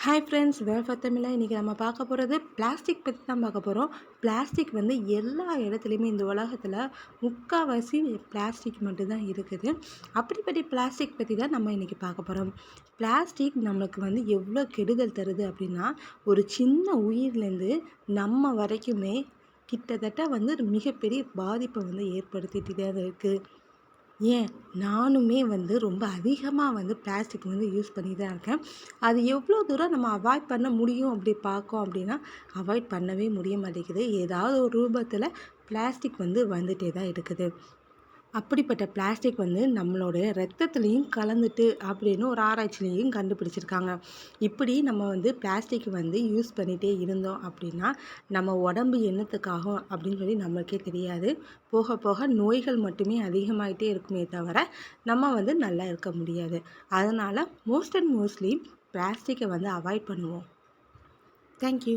Hi friends, welcome தமிழா. இன்றைக்கி நம்ம பார்க்க போகிறது பிளாஸ்டிக் பற்றி தான் பார்க்க போகிறோம். பிளாஸ்டிக் வந்து எல்லா இடத்துலையுமே இந்த உலகத்தில் முக்கால்வாசி பிளாஸ்டிக் மட்டும்தான் இருக்குது. அப்படிப்பட்ட பிளாஸ்டிக் பற்றி தான் நம்ம இன்றைக்கி பார்க்க போகிறோம். பிளாஸ்டிக் நம்மளுக்கு வந்து எவ்வளோ கெடுதல் தருது அப்படின்னா, ஒரு சின்ன உயிர்லேருந்து நம்ம வரைக்குமே கிட்டத்தட்ட வந்து ஒரு மிகப்பெரிய பாதிப்பை வந்து ஏற்படுத்திட்டு தான் இருக்குது. ஏன் நானுமே வந்து ரொம்ப அதிகமாக வந்து பிளாஸ்டிக் வந்து யூஸ் பண்ணி தான் இருக்கேன். அது எவ்வளோ தூரம் நம்ம அவாய்ட் பண்ண முடியும் அப்படி பார்க்கோம் அப்படின்னா, அவாய்ட் பண்ணவே முடிய மாட்டேங்குது. ஏதாவது ஒரு ரூபத்தில் பிளாஸ்டிக் வந்து வந்துட்டே தான் இருக்குது. அப்படிப்பட்ட பிளாஸ்டிக் வந்து நம்மளோட ரத்தத்துலேயும் கலந்துட்டு அப்படின்னு ஒரு ஆராய்ச்சிலையும் கண்டுபிடிச்சிருக்காங்க. இப்படி நம்ம வந்து பிளாஸ்டிக் வந்து யூஸ் பண்ணிகிட்டே இருந்தோம் அப்படின்னா நம்ம உடம்பு என்னத்துக்காகும் அப்படின்னு சொல்லி நம்மளுக்கே தெரியாது. போக போக நோய்கள் மட்டுமே அதிகமாகிட்டே இருக்குமே தவிர நம்ம வந்து நல்லா இருக்க முடியாது. அதனால் மோஸ்ட்லி பிளாஸ்டிக்கை வந்து அவாய்ட் பண்ணுவோம். தேங்க்யூ.